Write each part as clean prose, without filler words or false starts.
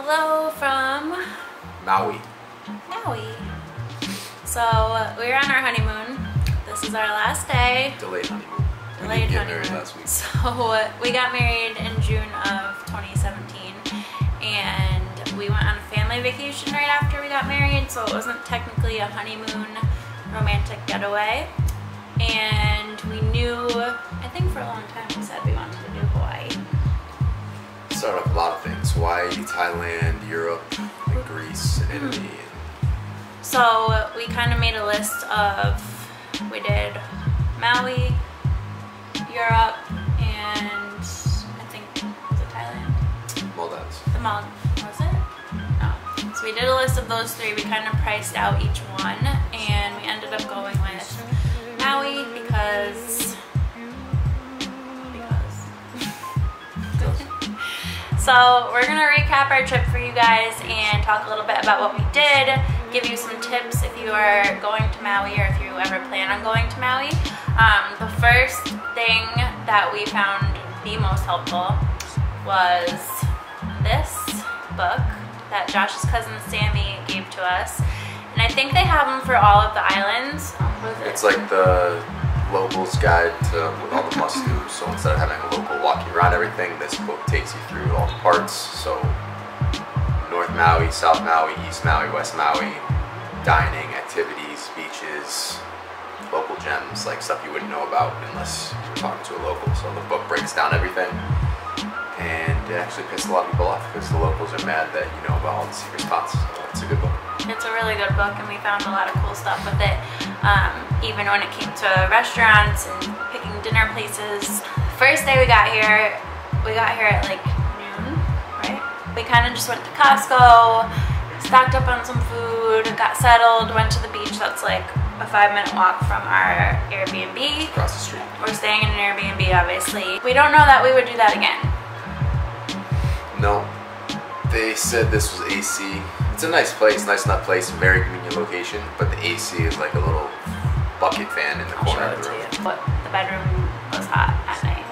Hello from Maui. Maui. So we were on our honeymoon. This is our last day. Delayed honeymoon. Delayed We didn't get honeymoon. married last week. So we got married in June of 2017, and we went on a family vacation right after we got married. So it wasn't technically a honeymoon romantic getaway. And we knew, I think for a long time we said we wanted to do Hawaii. Started off a lot of things. Hawaii, Thailand, Europe, and Greece, and Italy. So we kind of made a list of, we did Maui, Europe, and I think, was it Thailand? Maldives. The Maldives, was it? No. So we did a list of those three. We kind of priced out each one, and we ended up going with Maui because So we're gonna recap our trip for you guys and talk a little bit about what we did, give you some tips if you are going to Maui or if you ever plan on going to Maui. The first thing that we found the most helpful was this book that Josh's cousin Sammy gave to us. And I think they have them for all of the islands. It's like the locals guide to with all the must-dos. So instead of having a local walk you around everything, this book takes you through all the parts. So North Maui, South Maui, East Maui, West Maui, dining, activities, beaches, local gems, like stuff you wouldn't know about unless you're talking to a local. So the book breaks down everything, and it actually pissed a lot of people off because the locals are mad that you know about all the secret spots. So it's a good book. It's a really good book, and we found a lot of cool stuff with it. Even when it came to restaurants and picking dinner places. First day we got here at like noon, right? We kind of just went to Costco, stocked up on some food, got settled, went to the beach. That's like a 5-minute walk from our Airbnb. Across the street. We're staying in an Airbnb, obviously. We don't know that we would do that again. No. They said this was AC. It's a nice place, nice enough place, very convenient location, but the AC is like a little bucket fan in the corner of the room. But the bedroom was hot at night,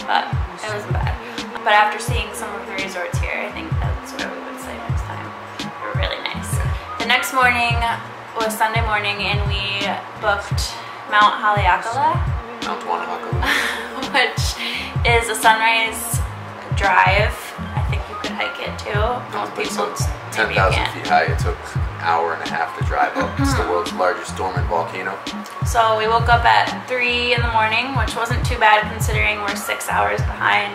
but it wasn't bad. But after seeing some of the resorts here, I think that's where we would stay next time. They were really nice. Yeah. The next morning was Sunday morning, and we booked Mount Haleakala, Mount Waterfall. which is a sunrise drive. I think you could hike it too. Most people, It's maybe 10,000 you can't. feet high. It took an hour and a half to drive up. It's the world's largest dormant volcano. So we woke up at 3 in the morning, which wasn't too bad considering we're 6 hours behind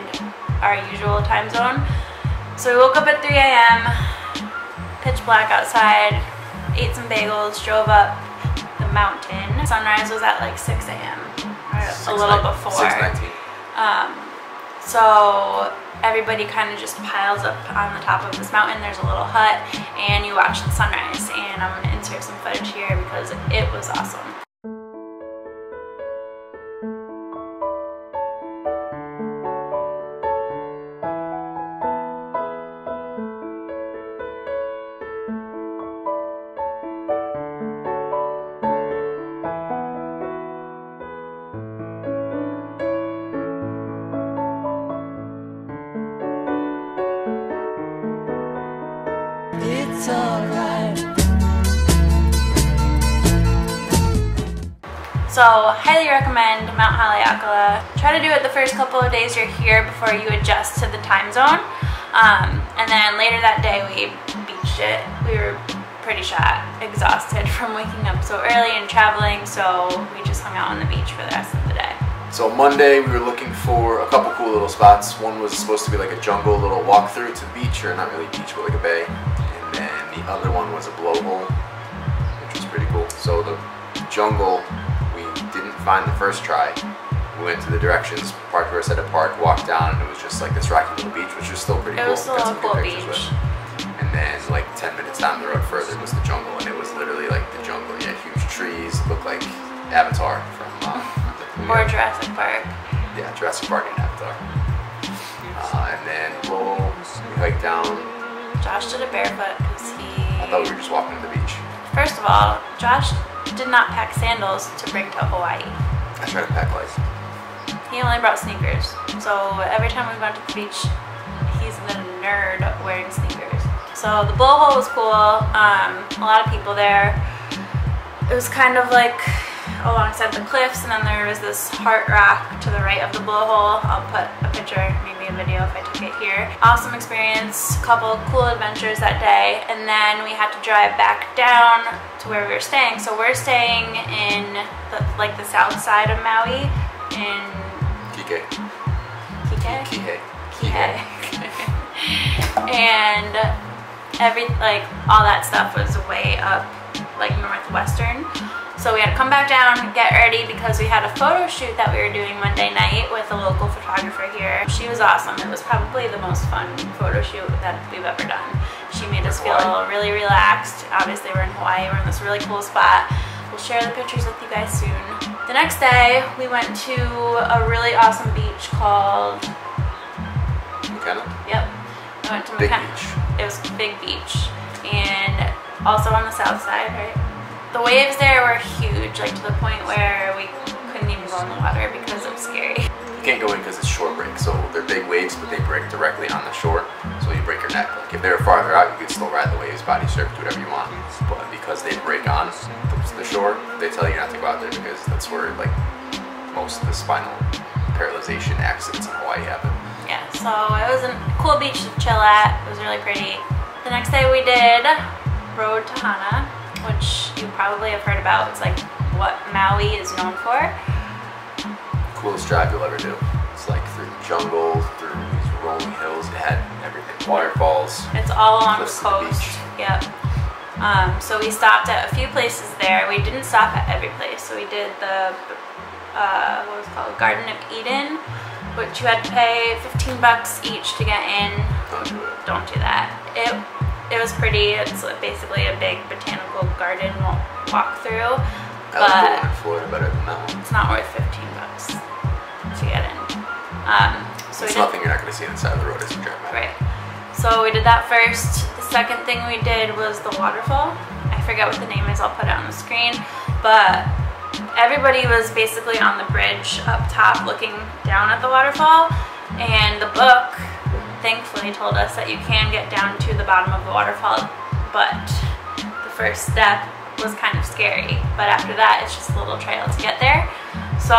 our usual time zone. So we woke up at 3 a.m., pitch black outside, ate some bagels, drove up the mountain. Sunrise was at like 6 a.m. or a little before. 6:19. So everybody kind of just piles up on the top of this mountain. There's a little hut, and you watch the sunrise. And I'm going to insert some footage here because it was awesome. It's alright. So highly recommend Mount Haleakala. Try to do it the first couple of days you're here before you adjust to the time zone. And then later that day we beached it. We were pretty shot, exhausted from waking up so early and traveling, so we just hung out on the beach for the rest of the day. So Monday we were looking for a couple cool little spots. One was supposed to be like a jungle little walkthrough to beach, or not really beach, but like a bay. And then the other one was a blowhole, which was pretty cool. So the jungle we didn't find the first try. We went to the directions, parked where it said to park, walked down, and it was just like this rocky little beach, which was still pretty cool. It was still Got a some good cool pictures beach. with. And then like 10 minutes down the road further was the jungle, and it was literally like the jungle. You had huge trees, it looked like Avatar from Or Jurassic Park. Yeah, Jurassic Park and Avatar. And then we hiked down. Josh did it barefoot because I thought we were just walking to the beach. First of all, Josh did not pack sandals to bring to Hawaii. I tried to pack light. He only brought sneakers. So every time we went to the beach, he's the nerd wearing sneakers. So the blowhole was cool. A lot of people there. It was kind of like alongside the cliffs, and then there was this heart rock to the right of the blowhole. I'll put a picture, maybe a video if I took it here. Awesome experience, couple cool adventures that day, and then we had to drive back down to where we were staying. So we're staying in the south side of Maui in Kihei. And all that stuff was way up like northwestern. So we had to come back down, get ready, because we had a photo shoot that we were doing Monday night with a local photographer here. She was awesome. It was probably the most fun photo shoot that we've ever done. She made us feel really relaxed. Obviously we're in Hawaii, we're in this really cool spot. We'll share the pictures with you guys soon. The next day we went to a really awesome beach called McKenna? Yep. I went to Big McKenna. beach. It was Big Beach. And also on the south side, right? The waves there were huge, like to the point where we couldn't even go in the water because it was scary. You can't go in because it's shore break, so they're big waves, but they break directly on the shore, so you break your neck. Like if they were farther out, you could still ride the waves, body surf, do whatever you want. But because they break on the shore, they tell you not to go out there because that's where like most of the spinal paralyzation accidents in Hawaii happen. Yeah, so it was a cool beach to chill at. It was really pretty. The next day we did Road to Hana, which you probably have heard about. It's like what Maui is known for. Coolest drive you'll ever do. It's like through jungle, through these rolling hills. It had everything. Waterfalls. It's all along the cliffs to the coast. beach. Yep. So we stopped at a few places there. We didn't stop at every place. So we did the what was it called, Garden of Eden, which you had to pay 15 bucks each to get in. Don't do it. Don't do that. It was pretty. It's basically a big botanical garden walk through, I like the one but in Florida better than that one. it's not worth 15 bucks to get in. So It's we did, nothing you're not going to see on the side of the road as you drive by. right. So we did that first. The second thing we did was the waterfall. I forget what the name is. I'll put it on the screen. But everybody was basically on the bridge up top looking down at the waterfall, and the book thankfully told us that you can get down to the bottom of the waterfall, but the first step was kind of scary. But after that, it's just a little trail to get there. So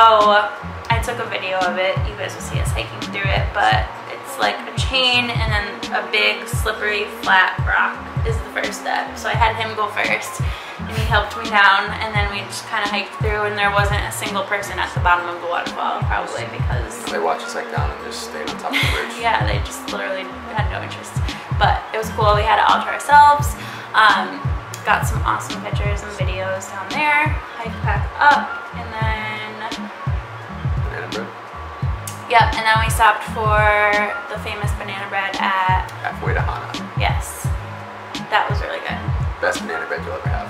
I took a video of it. You guys will see us hiking through it, but it's like a chain and then a big slippery flat rock is the first step. So I had him go first, and he helped me down, and then we just kind of hiked through, and there wasn't a single person at the bottom of the waterfall, probably because They watch us like down and just stayed on top of the bridge. yeah, they just literally had no interest. But it was cool. We had it all to ourselves. Got some awesome pictures and videos down there. Hiked back up, and then Banana bread. yep, and then we stopped for the famous banana bread at Halfway to Hana. yes, that was really good. Best banana bread you'll ever have.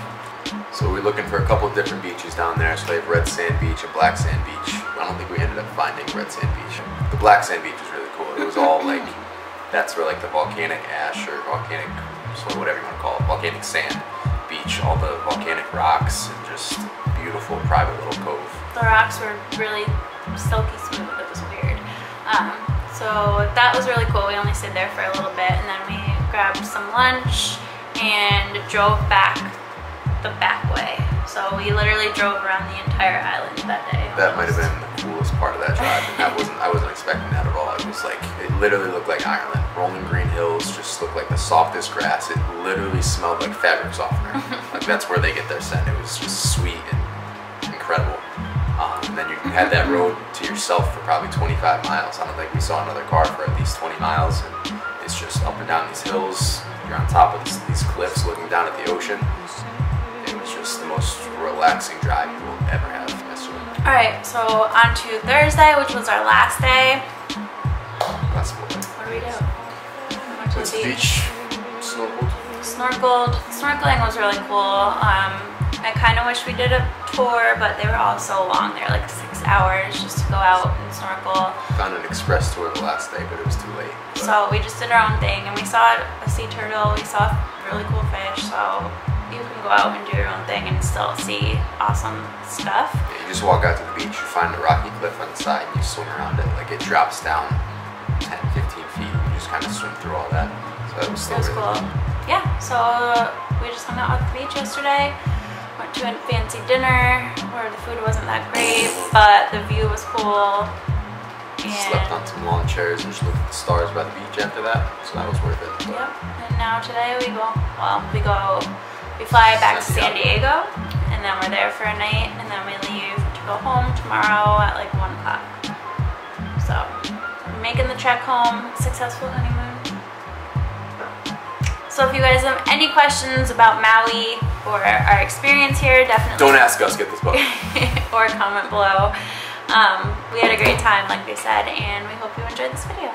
So we're looking for a couple different beaches down there. So they have Red Sand Beach and Black Sand Beach. I don't think we ended up finding Red Sand Beach. The Black Sand Beach was really cool. It was all like, that's where like the volcanic ash or volcanic soil, whatever you want to call it, volcanic sand beach, all the volcanic rocks, and just beautiful private little cove. The rocks were really silky smooth. It was weird. So that was really cool. We only stayed there for a little bit, and then we grabbed some lunch and drove back the back way. So we literally drove around the entire island that day. That might have been the coolest part of that drive, and I wasn't expecting that at all. It was like, it literally looked like Ireland. Rolling green hills just looked like the softest grass. It literally smelled like fabric softener. Like that's where they get their scent. It was just sweet and incredible. And then you had that road to yourself for probably 25 miles. I don't think we saw another car for at least 20 miles. And it's just up and down these hills. You're on top of these cliffs looking down at the ocean. It was just the most relaxing drive you will ever have. Alright, so on to Thursday, which was our last day. That's cool. What do we do? We went to Went to the the beach, snorkeled. Snorkeling was really cool. I kind of wish we did a tour, but they were all so long. They were like 6 hours just to go out and snorkel. Found an express tour the last day, but it was too late. But So we just did our own thing, and we saw a sea turtle. We saw really cool fish. So you can go out and do your own thing and still see awesome stuff. yeah, you just walk out to the beach, you find a rocky cliff on the side, and you swim around it. Like it drops down 10, 15 feet, and you just kind of swim through all that. So That was still It was really cool. fun. Yeah, so we just hung out at the beach yesterday. Went to a fancy dinner where the food wasn't that great, but the view was cool. And Slept on some lawn chairs and just looked at the stars by the beach after that, so that was worth it. But yep. And now today we fly back to San Diego, and then we're there for a night, and then we leave to go home tomorrow at like 1 o'clock. So we're making the trek home. Successful honeymoon. So if you guys have any questions about Maui or our experience here, definitely don't ask us, get this book. or comment below. We had a great time, like we said, and we hope you enjoyed this video.